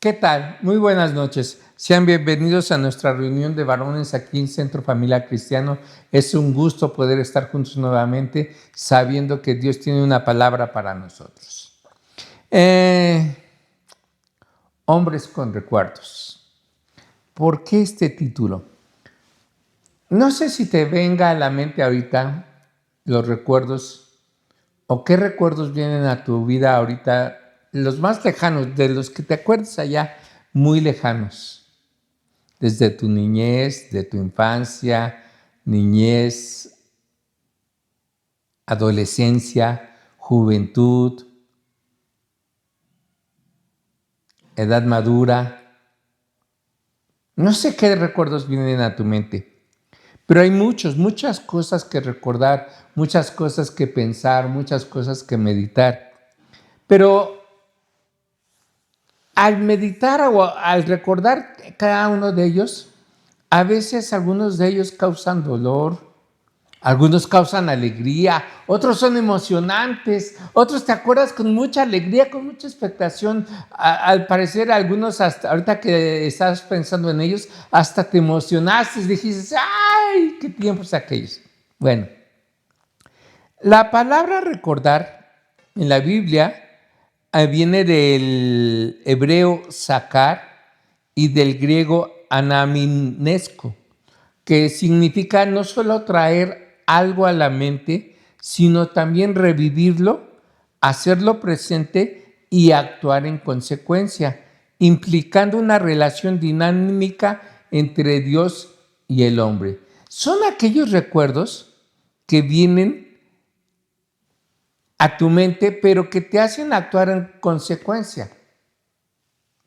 ¿Qué tal? Muy buenas noches. Sean bienvenidos a nuestra reunión de varones aquí en Centro Familiar Cristiano. Es un gusto poder estar juntos nuevamente, sabiendo que Dios tiene una palabra para nosotros. Hombres con recuerdos. ¿Por qué este título? No sé si te venga a la mente ahorita los recuerdos o qué recuerdos vienen a tu vida ahorita, los más lejanos, de los que te acuerdas allá, muy lejanos, desde tu niñez, de tu infancia, niñez, adolescencia, juventud, edad madura. No sé qué recuerdos vienen a tu mente, pero hay muchas cosas que recordar, muchas cosas que pensar, muchas cosas que meditar. Pero al meditar o al recordar cada uno de ellos, a veces algunos de ellos causan dolor, algunos causan alegría, otros son emocionantes, otros te acuerdas con mucha alegría, con mucha expectación. Al parecer algunos, hasta ahorita que estás pensando en ellos, hasta te emocionaste, dijiste, ¡ay, qué tiempos aquellos! Bueno, la palabra recordar en la Biblia viene del hebreo sakar y del griego anaminesco, que significa no solo traer algo a la mente, sino también revivirlo, hacerlo presente y actuar en consecuencia, implicando una relación dinámica entre Dios y el hombre. Son aquellos recuerdos que vienen a tu mente, pero que te hacen actuar en consecuencia.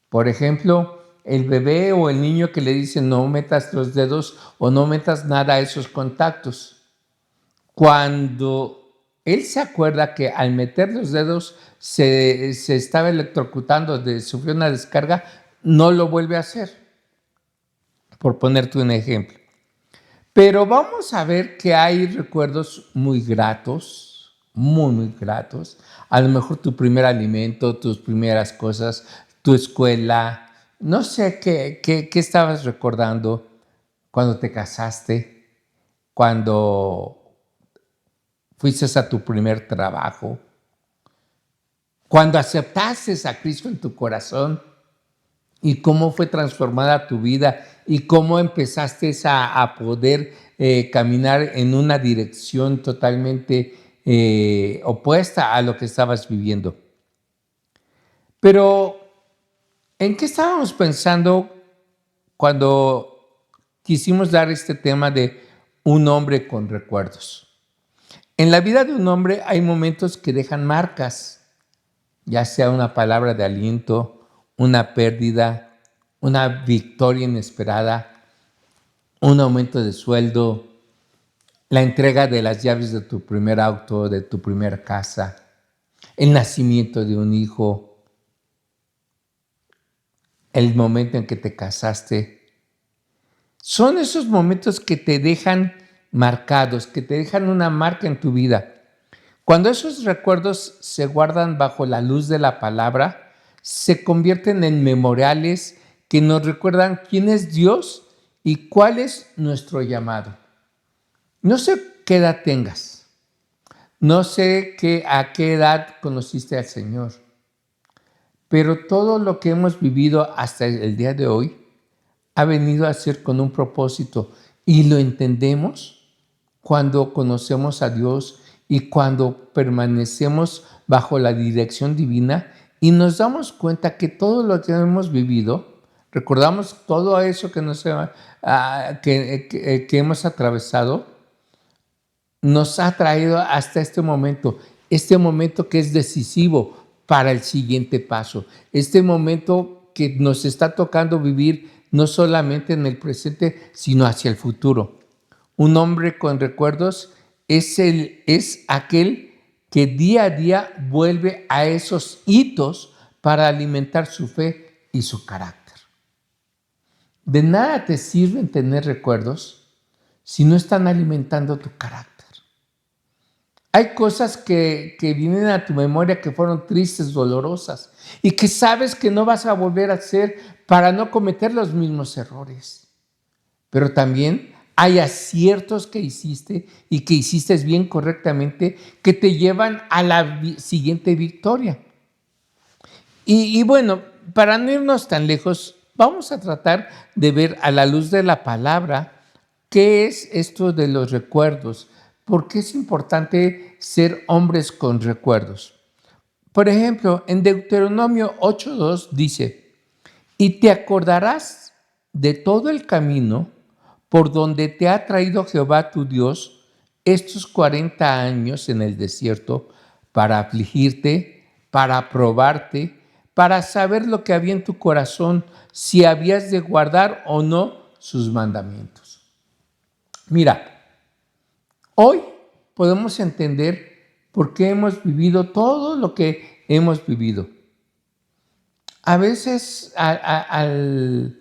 Por ejemplo, el bebé o el niño que le dice no metas los dedos o no metas nada a esos contactos. Cuando él se acuerda que al meter los dedos se estaba electrocutando, sufrió una descarga, no lo vuelve a hacer, por ponerte un ejemplo. Pero vamos a ver que hay recuerdos muy gratos, muy gratos. A lo mejor tu primer alimento, tus primeras cosas, tu escuela. No sé qué estabas recordando cuando te casaste, cuando fuiste a tu primer trabajo, cuando aceptaste a Cristo en tu corazón y cómo fue transformada tu vida y cómo empezaste a poder caminar en una dirección totalmente opuesta a lo que estabas viviendo. Pero, ¿en qué estábamos pensando cuando quisimos dar este tema de un hombre con recuerdos? En la vida de un hombre hay momentos que dejan marcas, ya sea una palabra de aliento, una pérdida, una victoria inesperada, un aumento de sueldo, la entrega de las llaves de tu primer auto, de tu primera casa, el nacimiento de un hijo, el momento en que te casaste. Son esos momentos que te dejan marcados, que te dejan una marca en tu vida. Cuando esos recuerdos se guardan bajo la luz de la palabra, se convierten en memoriales que nos recuerdan quién es Dios y cuál es nuestro llamado. No sé qué edad tengas, no sé a qué edad conociste al Señor, pero todo lo que hemos vivido hasta el día de hoy ha venido a ser con un propósito y lo entendemos cuando conocemos a Dios y cuando permanecemos bajo la dirección divina y nos damos cuenta que todo lo que hemos vivido recordamos todo eso que, que hemos atravesado, nos ha traído hasta este momento que es decisivo para el siguiente paso, este momento que nos está tocando vivir no solamente en el presente, sino hacia el futuro. Un hombre con recuerdos es aquel que día a día vuelve a esos hitos para alimentar su fe y su carácter. De nada te sirven tener recuerdos si no están alimentando tu carácter. Hay cosas que vienen a tu memoria que fueron tristes, dolorosas, y que sabes que no vas a volver a hacer para no cometer los mismos errores. Pero también hay aciertos que hiciste y que hiciste bien correctamente que te llevan a la siguiente victoria. Y bueno, para no irnos tan lejos, vamos a tratar de ver a la luz de la palabra qué es esto de los recuerdos. ¿Por qué es importante ser hombres con recuerdos? Por ejemplo, en Deuteronomio 8:2 dice, y te acordarás de todo el camino por donde te ha traído Jehová tu Dios estos 40 años en el desierto para afligirte, para probarte, para saber lo que había en tu corazón, si habías de guardar o no sus mandamientos. Mira, hoy podemos entender por qué hemos vivido todo lo que hemos vivido. A veces al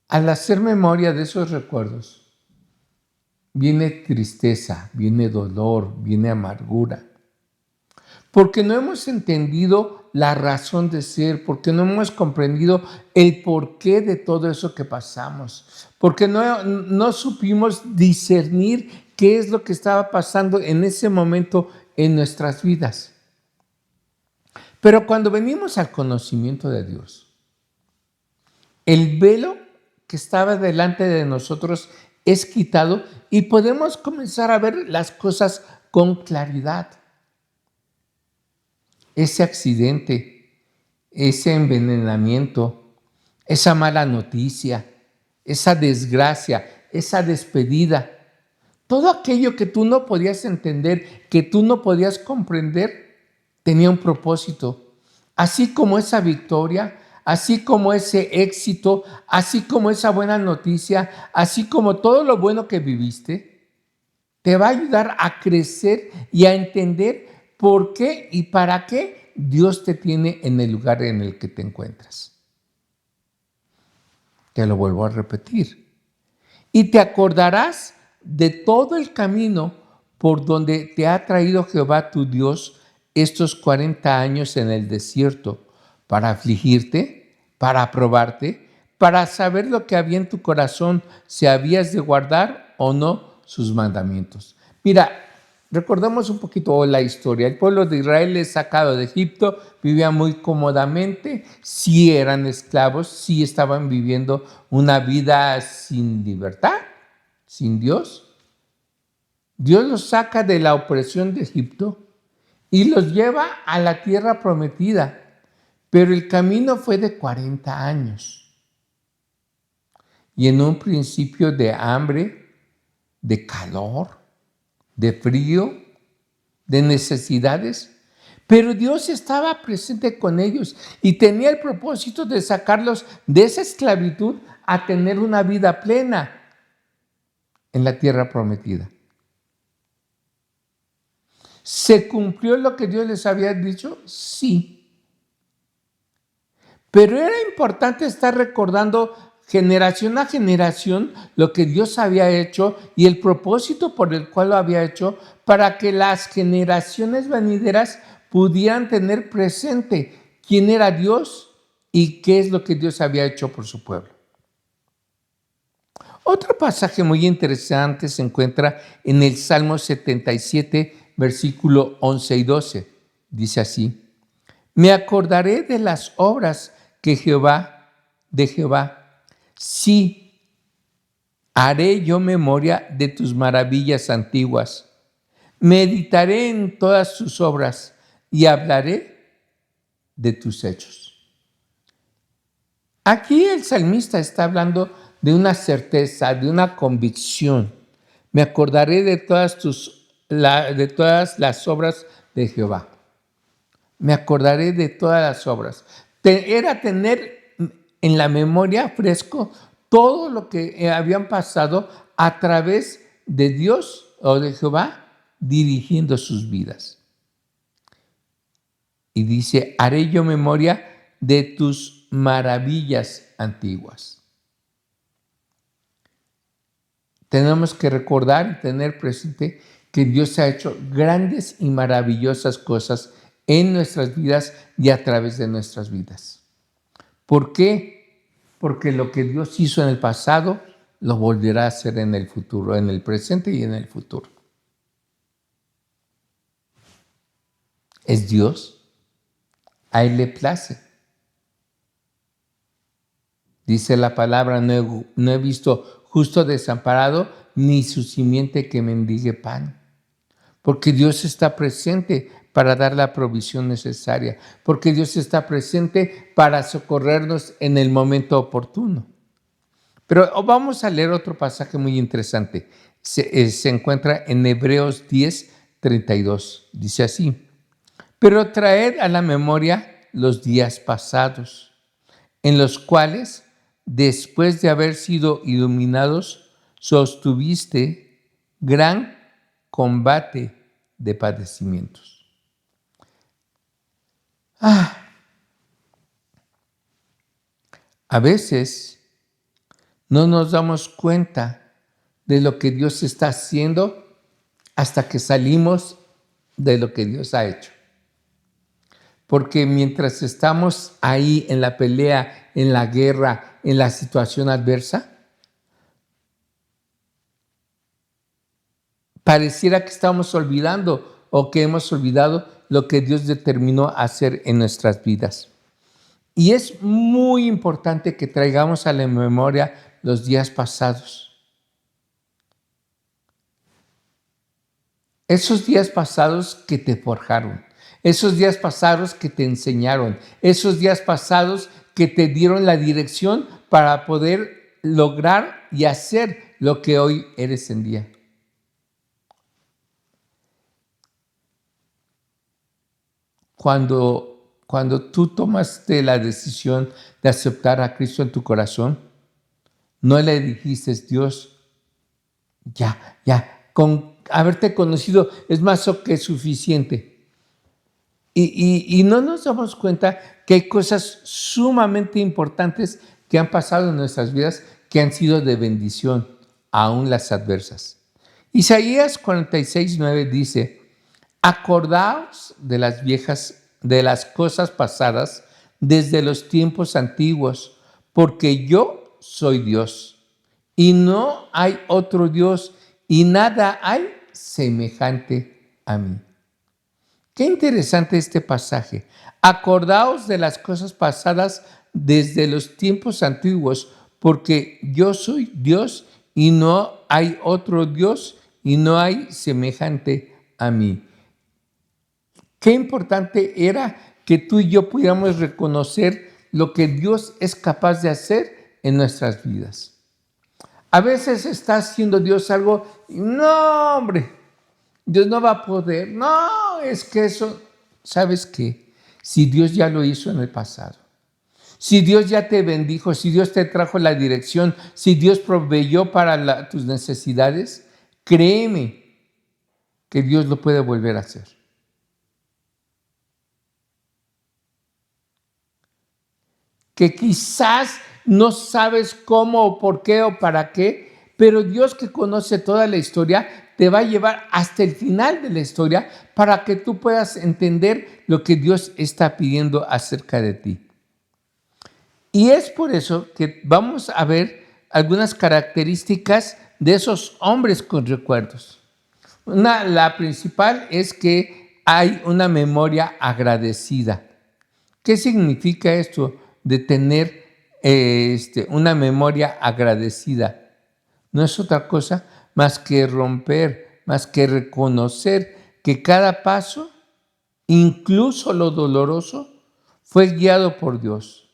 hacer memoria de esos recuerdos, viene tristeza, viene dolor, viene amargura. Porque no hemos entendido la razón de ser, porque no hemos comprendido el porqué de todo eso que pasamos, porque no supimos discernir qué es lo que estaba pasando en ese momento en nuestras vidas. Pero cuando venimos al conocimiento de Dios, el velo que estaba delante de nosotros es quitado y podemos comenzar a ver las cosas con claridad. Ese accidente, ese envenenamiento, esa mala noticia, esa desgracia, esa despedida, todo aquello que tú no podías entender, que tú no podías comprender, tenía un propósito. Así como esa victoria, así como ese éxito, así como esa buena noticia, así como todo lo bueno que viviste, te va a ayudar a crecer y a entender por qué y para qué Dios te tiene en el lugar en el que te encuentras. Te lo vuelvo a repetir. Y te acordarás de todo el camino por donde te ha traído Jehová tu Dios estos 40 años en el desierto, para afligirte, para probarte, para saber lo que había en tu corazón, si habías de guardar o no sus mandamientos. Mira, recordemos un poquito la historia. El pueblo de Israel es sacado de Egipto, vivía muy cómodamente, sí eran esclavos, sí estaban viviendo una vida sin libertad, sin Dios. Dios los saca de la opresión de Egipto y los lleva a la tierra prometida, pero el camino fue de 40 años. Y en un principio de hambre, de calor, de frío, de necesidades, pero Dios estaba presente con ellos y tenía el propósito de sacarlos de esa esclavitud a tener una vida plena en la tierra prometida. ¿Se cumplió lo que Dios les había dicho? Sí. Pero era importante estar recordando generación a generación lo que Dios había hecho y el propósito por el cual lo había hecho, para que las generaciones venideras pudieran tener presente quién era Dios y qué es lo que Dios había hecho por su pueblo. Otro pasaje muy interesante se encuentra en el Salmo 77, versículo 11 y 12. Dice así: me acordaré de las obras de Jehová, sí, haré yo memoria de tus maravillas antiguas. Meditaré en todas tus obras y hablaré de tus hechos. Aquí el salmista está hablando de una certeza, de una convicción. Me acordaré de de todas las obras de Jehová. Me acordaré de todas las obras. Era tener en la memoria fresco todo lo que habían pasado a través de Dios o de Jehová dirigiendo sus vidas. Y dice, haré yo memoria de tus maravillas antiguas. Tenemos que recordar y tener presente que Dios ha hecho grandes y maravillosas cosas en nuestras vidas y a través de nuestras vidas. ¿Por qué? Porque lo que Dios hizo en el pasado lo volverá a hacer en el futuro, en el presente y en el futuro. Es Dios, a Él le place. Dice la palabra, no he visto justo desamparado, ni su simiente que mendigue pan. Porque Dios está presente para dar la provisión necesaria, porque Dios está presente para socorrernos en el momento oportuno. Pero vamos a leer otro pasaje muy interesante. Se encuentra en Hebreos 10:32. Dice así, pero traed a la memoria los días pasados, en los cuales, después de haber sido iluminados, sostuviste gran combate de padecimientos. A veces no nos damos cuenta de lo que Dios está haciendo hasta que salimos de lo que Dios ha hecho. Porque mientras estamos ahí en la pelea, en la guerra, en la situación adversa, pareciera que estamos olvidando o que hemos olvidado lo que Dios determinó hacer en nuestras vidas. Y es muy importante que traigamos a la memoria los días pasados. Esos días pasados que te forjaron, esos días pasados que te enseñaron, esos días pasados que te dieron la dirección para poder lograr y hacer lo que hoy eres en día. Cuando tú tomaste la decisión de aceptar a Cristo en tu corazón, no le dijiste, Dios, con haberte conocido es más que suficiente. Y no nos damos cuenta que hay cosas sumamente importantes que han pasado en nuestras vidas que han sido de bendición, aún las adversas. Isaías 46:9 dice, acordaos de las cosas pasadas desde los tiempos antiguos, porque yo soy Dios y no hay otro Dios y nada hay semejante a mí. Qué interesante este pasaje. Acordaos de las cosas pasadas desde los tiempos antiguos, porque yo soy Dios y no hay otro Dios y no hay semejante a mí. Qué importante era que tú y yo pudiéramos reconocer lo que Dios es capaz de hacer en nuestras vidas. A veces está haciendo Dios algo, no, hombre, Dios no va a poder. No, es que eso, ¿sabes qué? Si Dios ya lo hizo en el pasado, si Dios ya te bendijo, si Dios te trajo la dirección, si Dios proveyó para tus necesidades, créeme que Dios lo puede volver a hacer. Que quizás no sabes cómo o por qué o para qué, pero Dios que conoce toda la historia te va a llevar hasta el final de la historia para que tú puedas entender lo que Dios está pidiendo acerca de ti. Y es por eso que vamos a ver algunas características de esos hombres con recuerdos. La principal es que hay una memoria agradecida. ¿Qué significa esto de tener una memoria agradecida? No es otra cosa más que romper, más que reconocer que cada paso, incluso lo doloroso, fue guiado por Dios.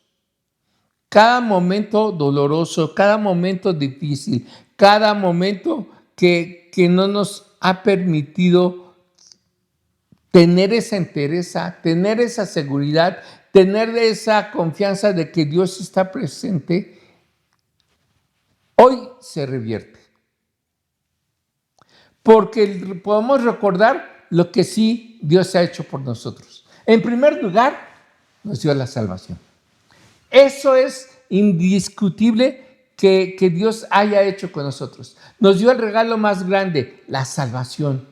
cada momento doloroso, cada momento difícil, cada momento que no nos ha permitido tener esa entereza, tener esa seguridad, tener esa confianza de que Dios está presente, hoy se revierte. Porque podemos recordar lo que sí Dios ha hecho por nosotros. En primer lugar, nos dio la salvación. Eso es indiscutible que Dios haya hecho con nosotros. Nos dio el regalo más grande, la salvación.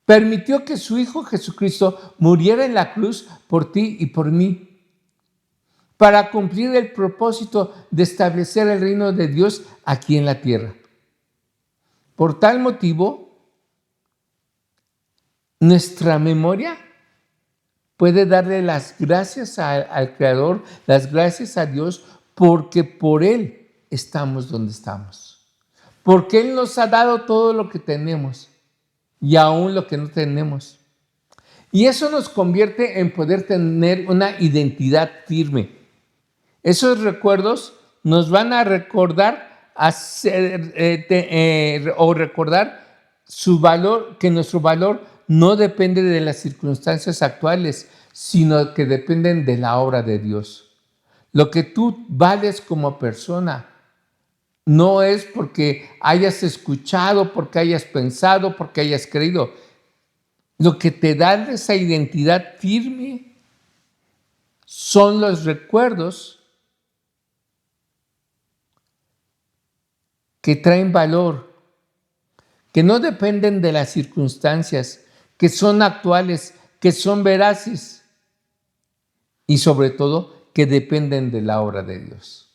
Permitió que su Hijo Jesucristo muriera en la cruz por ti y por mí, para cumplir el propósito de establecer el reino de Dios aquí en la tierra. Por tal motivo, nuestra memoria puede darle las gracias al Creador, las gracias a Dios, porque por Él estamos donde estamos. Porque Él nos ha dado todo lo que tenemos y aún lo que no tenemos. Y eso nos convierte en poder tener una identidad firme. Esos recuerdos nos van a recordar recordar su valor, que nuestro valor no depende de las circunstancias actuales, sino que dependen de la obra de Dios. Lo que tú vales como persona no es porque hayas escuchado, porque hayas pensado, porque hayas creído. Lo que te da esa identidad firme son los recuerdos que traen valor, que no dependen de las circunstancias, que son actuales, que son veraces y sobre todo que dependen de la obra de Dios.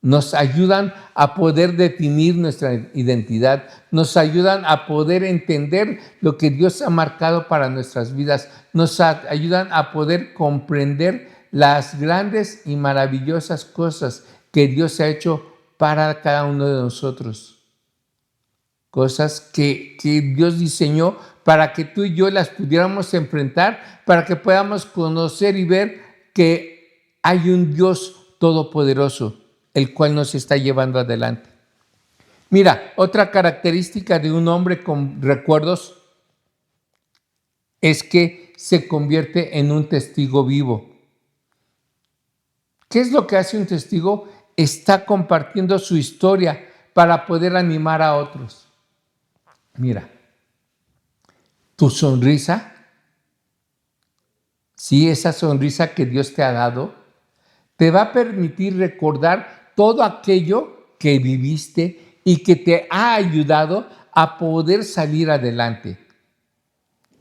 Nos ayudan a poder definir nuestra identidad, nos ayudan a poder entender lo que Dios ha marcado para nuestras vidas, nos ayudan a poder comprender las grandes y maravillosas cosas que Dios ha hecho para cada uno de nosotros. Cosas que Dios diseñó para que tú y yo las pudiéramos enfrentar, para que podamos conocer y ver que hay un Dios todopoderoso, el cual nos está llevando adelante. Mira, otra característica de un hombre con recuerdos es que se convierte en un testigo vivo. ¿Qué es lo que hace un testigo? Está compartiendo su historia para poder animar a otros. Mira, tu sonrisa, sí, esa sonrisa que Dios te ha dado, te va a permitir recordar todo aquello que viviste y que te ha ayudado a poder salir adelante.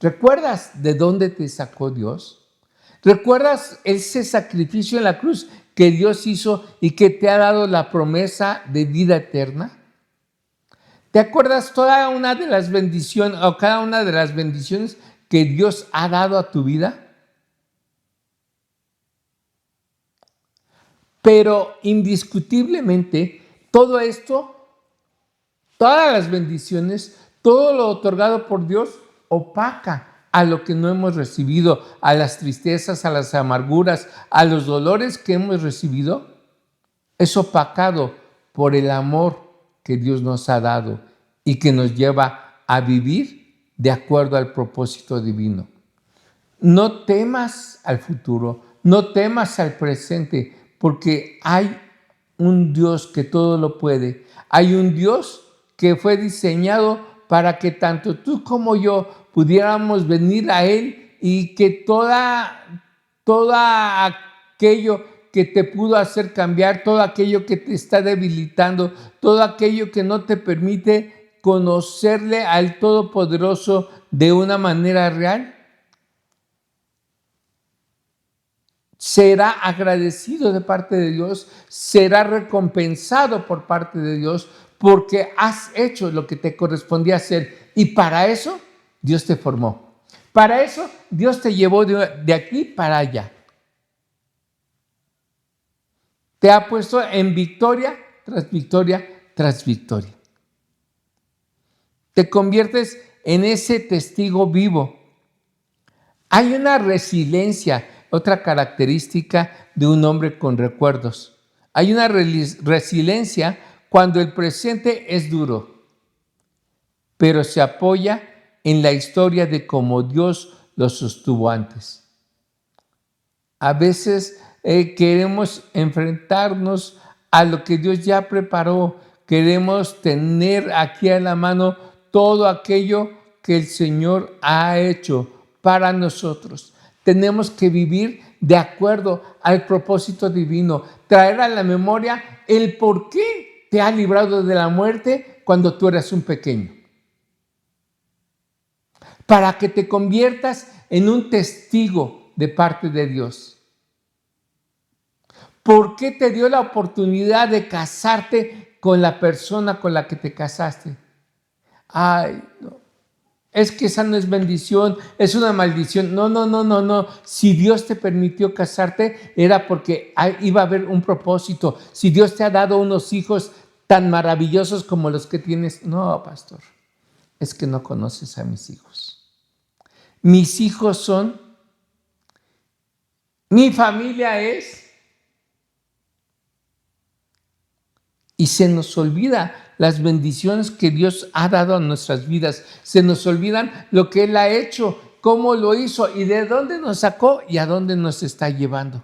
¿Recuerdas de dónde te sacó Dios? ¿Recuerdas ese sacrificio en la cruz que Dios hizo y que te ha dado la promesa de vida eterna? ¿Te acuerdas toda una de las bendiciones o cada una de las bendiciones que Dios ha dado a tu vida? Pero indiscutiblemente todo esto, todas las bendiciones, todo lo otorgado por Dios opaca a lo que no hemos recibido, a las tristezas, a las amarguras, a los dolores que hemos recibido, es opacado por el amor que Dios nos ha dado y que nos lleva a vivir de acuerdo al propósito divino. No temas al futuro, no temas al presente, porque hay un Dios que todo lo puede. Hay un Dios que fue diseñado para que tanto tú como yo pudiéramos venir a Él y que todo aquello que te pudo hacer cambiar, todo aquello que te está debilitando, todo aquello que no te permite conocerle al Todopoderoso de una manera real, será agradecido de parte de Dios, será recompensado por parte de Dios, porque has hecho lo que te correspondía hacer. Y para eso Dios te formó. Para eso Dios te llevó de aquí para allá. Te ha puesto en victoria tras victoria tras victoria. Te conviertes en ese testigo vivo. Hay una resiliencia otra característica de un hombre con recuerdos. Hay una resiliencia cuando el presente es duro, pero se apoya en la historia de cómo Dios lo sostuvo antes. A veces queremos enfrentarnos a lo que Dios ya preparó. Queremos tener aquí a la mano todo aquello que el Señor ha hecho para nosotros. Tenemos que vivir de acuerdo al propósito divino, traer a la memoria el por qué te ha librado de la muerte cuando tú eras un pequeño, para que te conviertas en un testigo de parte de Dios. ¿Por qué te dio la oportunidad de casarte con la persona con la que te casaste? Ay, no. Es que esa no es bendición, es una maldición. No. Si Dios te permitió casarte, era porque iba a haber un propósito. Si Dios te ha dado unos hijos tan maravillosos como los que tienes. No, pastor, es que no conoces a mis hijos. Mis hijos son, mi familia es. Y se nos olvida las bendiciones que Dios ha dado a nuestras vidas. Se nos olvidan lo que Él ha hecho, cómo lo hizo y de dónde nos sacó y a dónde nos está llevando.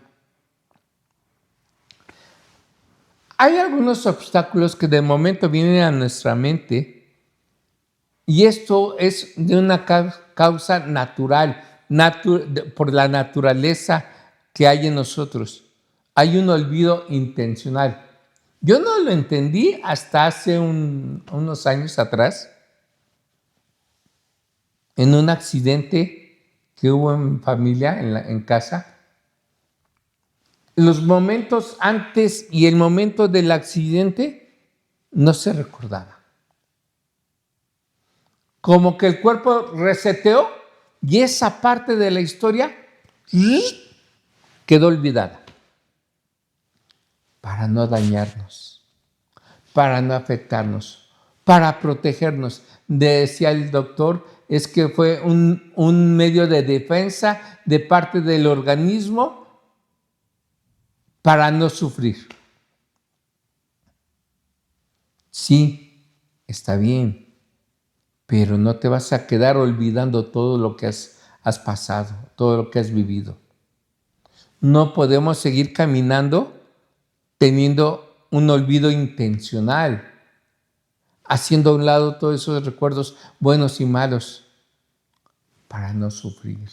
Hay algunos obstáculos que de momento vienen a nuestra mente y esto es de una causa natural, por la naturaleza que hay en nosotros. Hay un olvido intencional. Yo no lo entendí hasta hace unos años atrás, en un accidente que hubo en familia, en casa. Los momentos antes y el momento del accidente no se recordaba. Como que el cuerpo reseteó y esa parte de la historia quedó olvidada. Para no dañarnos, para no afectarnos, para protegernos. Decía el doctor, es que fue un medio de defensa de parte del organismo para no sufrir. Sí, está bien, pero no te vas a quedar olvidando todo lo que has pasado, todo lo que has vivido. No podemos seguir caminando teniendo un olvido intencional, haciendo a un lado todos esos recuerdos buenos y malos para no sufrir.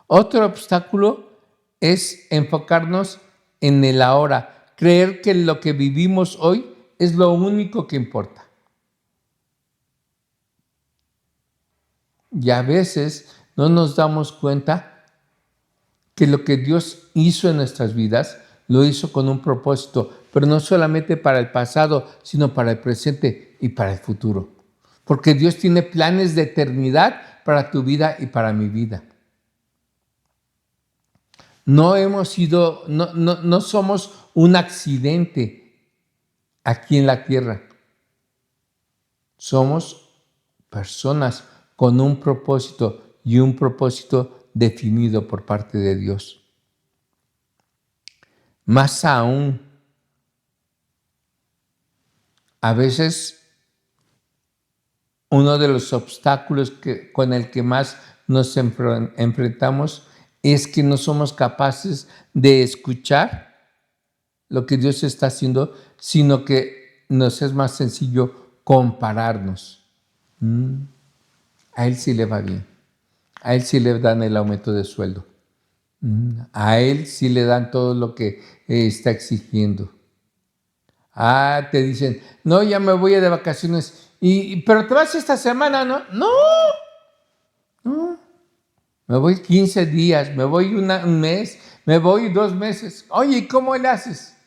Otro obstáculo es enfocarnos en el ahora, creer que lo que vivimos hoy es lo único que importa. Y a veces no nos damos cuenta que lo que Dios hizo en nuestras vidas lo hizo con un propósito, pero no solamente para el pasado, sino para el presente y para el futuro. Porque Dios tiene planes de eternidad para tu vida y para mi vida. No somos un accidente aquí en la tierra. Somos personas con un propósito y un propósito definido por parte de Dios. Más aún, a veces uno de los obstáculos con el que más nos enfrentamos es que no somos capaces de escuchar lo que Dios está haciendo, sino que nos es más sencillo compararnos. A él sí le va bien. A él sí le dan el aumento de sueldo. A él sí le dan todo lo que está exigiendo. Te dicen, no, ya me voy de vacaciones. Pero te vas esta semana, ¿no? No. Me voy 15 días, me voy un mes, me voy 2 meses. Oye, ¿y cómo le haces?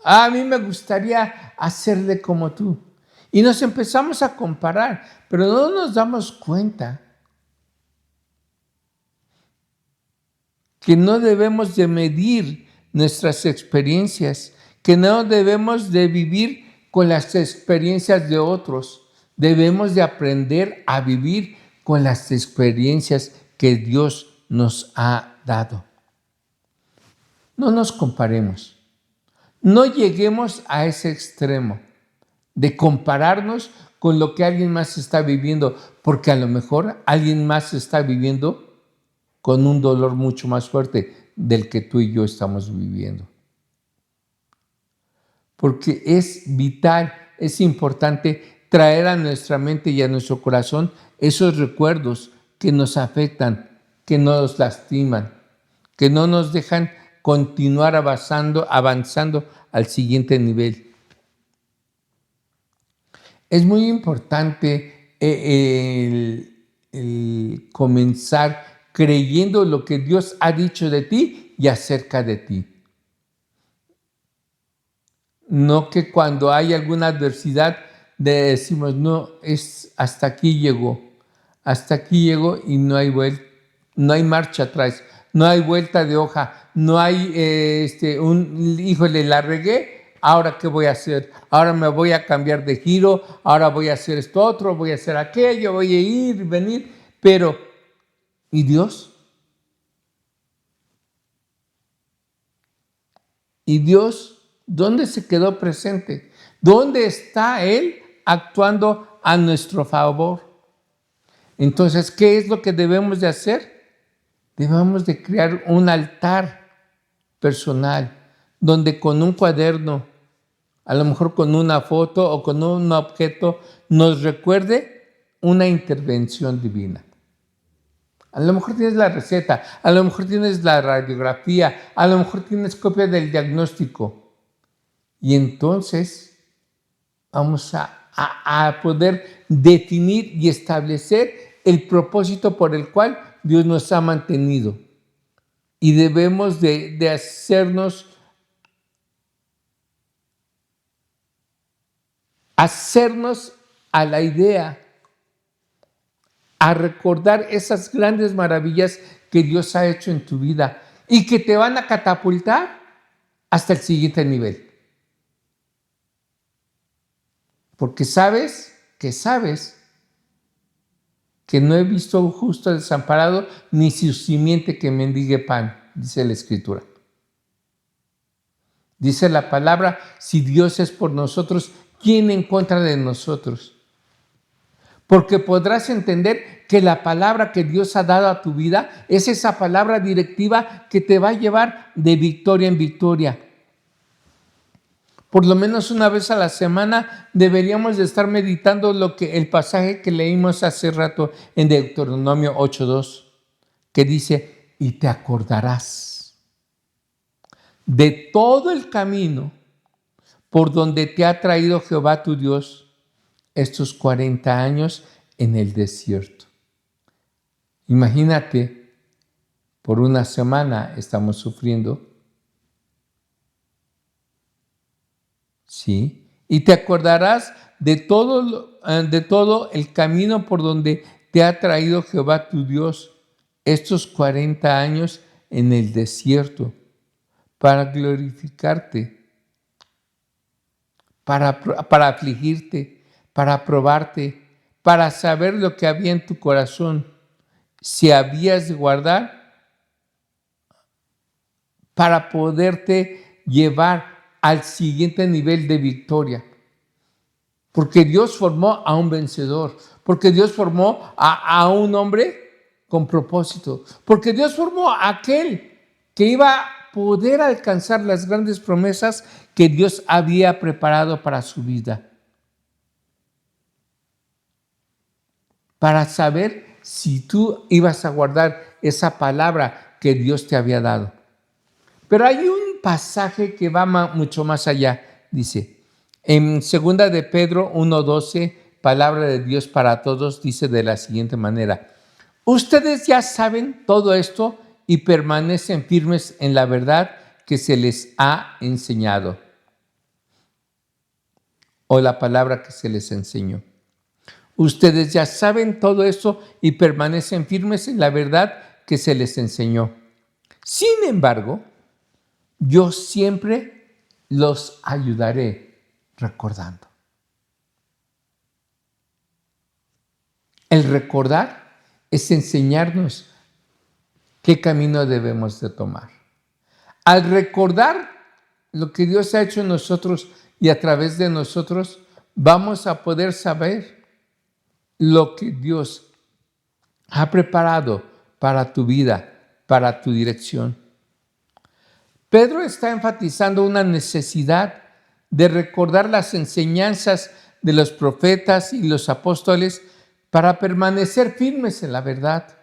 A mí me gustaría hacerle como tú. Y nos empezamos a comparar, pero no nos damos cuenta que no debemos de medir nuestras experiencias, que no debemos de vivir con las experiencias de otros. Debemos de aprender a vivir con las experiencias que Dios nos ha dado. No nos comparemos. No lleguemos a ese extremo de compararnos con lo que alguien más está viviendo, porque a lo mejor alguien más está viviendo con un dolor mucho más fuerte del que tú y yo estamos viviendo. Porque es vital, es importante traer a nuestra mente y a nuestro corazón esos recuerdos que nos afectan, que nos lastiman, que no nos dejan continuar avanzando al siguiente nivel. Es muy importante el comenzar creyendo lo que Dios ha dicho de ti y acerca de ti. No que cuando hay alguna adversidad decimos, no, es hasta aquí llegó y no hay marcha atrás, no hay vuelta de hoja, no hay híjole, la regué, ahora qué voy a hacer, ahora me voy a cambiar de giro, ahora voy a hacer esto otro, voy a hacer aquello, voy a ir, venir, pero ¿y Dios? ¿Y Dios dónde se quedó presente? ¿Dónde está Él actuando a nuestro favor? Entonces, ¿qué es lo que debemos de hacer? Debemos de crear un altar personal donde con un cuaderno, a lo mejor con una foto o con un objeto, nos recuerde una intervención divina. A lo mejor tienes la receta, a lo mejor tienes la radiografía, a lo mejor tienes copia del diagnóstico. Y entonces vamos a poder definir y establecer el propósito por el cual Dios nos ha mantenido. Y debemos de hacernos a la idea, a recordar esas grandes maravillas que Dios ha hecho en tu vida y que te van a catapultar hasta el siguiente nivel. Porque sabes que no he visto un justo desamparado ni su simiente que mendigue pan, dice la Escritura. Dice la palabra, si Dios es por nosotros, ¿quién en contra de nosotros? Porque podrás entender que la palabra que Dios ha dado a tu vida es esa palabra directiva que te va a llevar de victoria en victoria. Por lo menos una vez a la semana deberíamos de estar meditando el pasaje que leímos hace rato en Deuteronomio 8:2, que dice, y te acordarás de todo el camino por donde te ha traído Jehová tu Dios estos 40 años en el desierto. Imagínate, por una semana estamos sufriendo. ¿Sí? Y te acordarás de todo el camino por donde te ha traído Jehová tu Dios estos 40 años en el desierto para glorificarte, para afligirte, para probarte, para saber lo que había en tu corazón, si habías de guardar para poderte llevar al siguiente nivel de victoria. Porque Dios formó a un vencedor, porque Dios formó a un hombre con propósito, porque Dios formó a aquel que iba a poder alcanzar las grandes promesas que Dios había preparado para su vida. Para saber si tú ibas a guardar esa palabra que Dios te había dado. Pero hay un pasaje que va mucho más allá, dice, en 2 de Pedro 1:12, palabra de Dios para todos, dice de la siguiente manera, ustedes ya saben todo esto y permanecen firmes en la verdad que se les ha enseñado, o la palabra que se les enseñó. Ustedes ya saben todo esto y permanecen firmes en la verdad que se les enseñó. Sin embargo, yo siempre los ayudaré recordando. El recordar es enseñarnos qué camino debemos de tomar. Al recordar lo que Dios ha hecho en nosotros y a través de nosotros, vamos a poder saber lo que Dios ha preparado para tu vida, para tu dirección. Pedro está enfatizando una necesidad de recordar las enseñanzas de los profetas y los apóstoles para permanecer firmes en la verdad,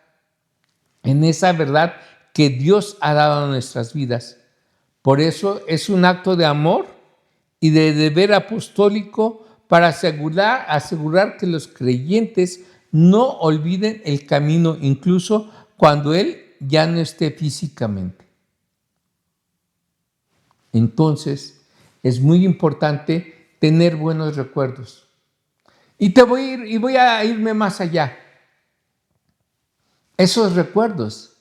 en esa verdad que Dios ha dado a nuestras vidas. Por eso es un acto de amor y de deber apostólico para asegurar que los creyentes no olviden el camino, incluso cuando Él ya no esté físicamente. Entonces, es muy importante tener buenos recuerdos. Y voy a irme más allá. Esos recuerdos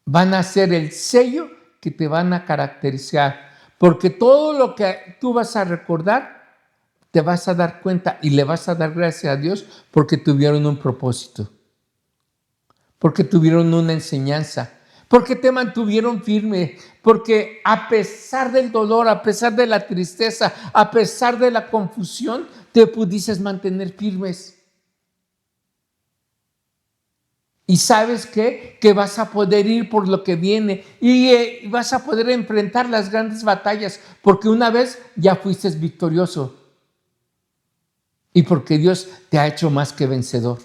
van a ser el sello que te van a caracterizar, porque todo lo que tú vas a recordar, te vas a dar cuenta y le vas a dar gracias a Dios porque tuvieron un propósito, porque tuvieron una enseñanza, porque te mantuvieron firme, porque a pesar del dolor, a pesar de la tristeza, a pesar de la confusión, te pudiste mantener firmes. Y sabes qué? Que vas a poder ir por lo que viene y vas a poder enfrentar las grandes batallas, porque una vez ya fuiste victorioso y porque Dios te ha hecho más que vencedor.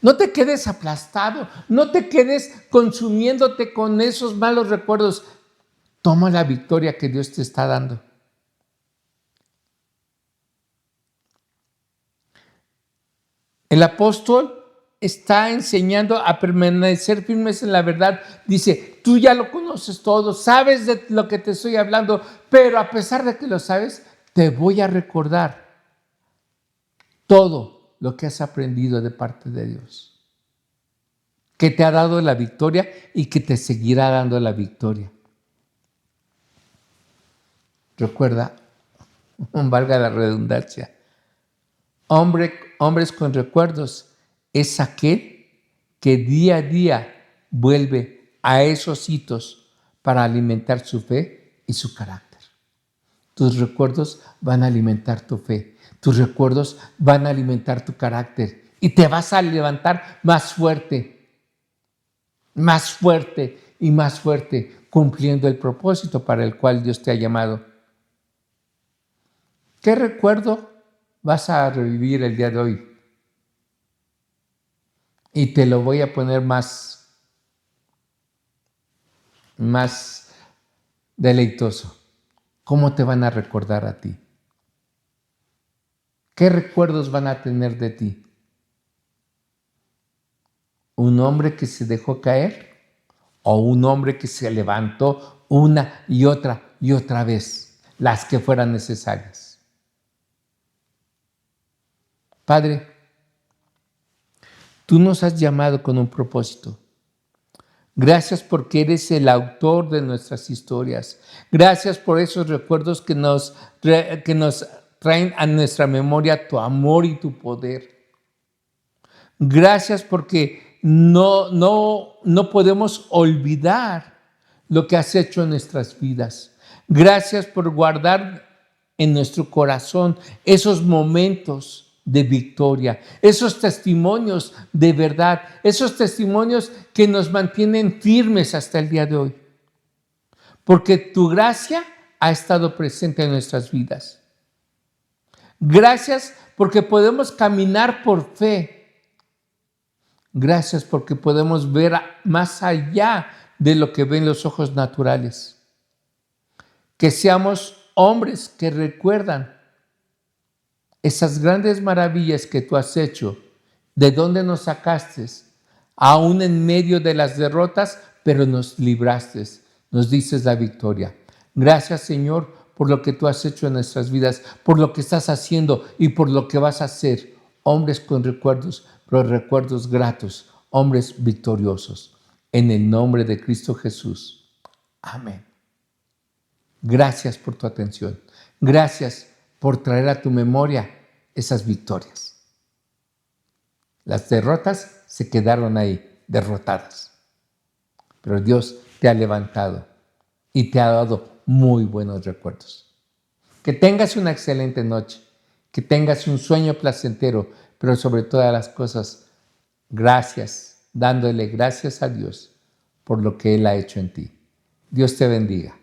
No te quedes aplastado, no te quedes consumiéndote con esos malos recuerdos. Toma la victoria que Dios te está dando. El apóstol está enseñando a permanecer firmes en la verdad. Dice, tú ya lo conoces todo, sabes de lo que te estoy hablando, pero a pesar de que lo sabes, te voy a recordar todo lo que has aprendido de parte de Dios, que te ha dado la victoria y que te seguirá dando la victoria. Recuerda, valga la redundancia, hombres con recuerdos es aquel que día a día vuelve a esos hitos para alimentar su fe y su carácter. Tus recuerdos van a alimentar tu fe, tus recuerdos van a alimentar tu carácter y te vas a levantar más fuerte y más fuerte, cumpliendo el propósito para el cual Dios te ha llamado. ¿Qué recuerdo vas a revivir el día de hoy? Y te lo voy a poner más deleitoso. ¿Cómo te van a recordar a ti? ¿Qué recuerdos van a tener de ti? ¿Un hombre que se dejó caer? ¿O un hombre que se levantó una y otra vez, las que fueran necesarias? Padre, tú nos has llamado con un propósito. Gracias porque eres el autor de nuestras historias. Gracias por esos recuerdos que nos traen a nuestra memoria tu amor y tu poder. Gracias porque no podemos olvidar lo que has hecho en nuestras vidas. Gracias por guardar en nuestro corazón esos momentos de victoria, esos testimonios de verdad, esos testimonios que nos mantienen firmes hasta el día de hoy. Porque tu gracia ha estado presente en nuestras vidas. Gracias porque podemos caminar por fe. Gracias porque podemos ver más allá de lo que ven los ojos naturales. Que seamos hombres que recuerdan esas grandes maravillas que tú has hecho, de dónde nos sacaste, aún en medio de las derrotas, pero nos libraste, nos dices la victoria. Gracias, Señor, por lo que tú has hecho en nuestras vidas, por lo que estás haciendo y por lo que vas a hacer. Hombres con recuerdos, pero recuerdos gratos, hombres victoriosos. En el nombre de Cristo Jesús. Amén. Gracias por tu atención. Gracias por traer a tu memoria esas victorias. Las derrotas se quedaron ahí, derrotadas. Pero Dios te ha levantado y te ha dado muy buenos recuerdos. Que tengas una excelente noche, que tengas un sueño placentero, pero sobre todas las cosas, dándole gracias a Dios por lo que Él ha hecho en ti. Dios te bendiga.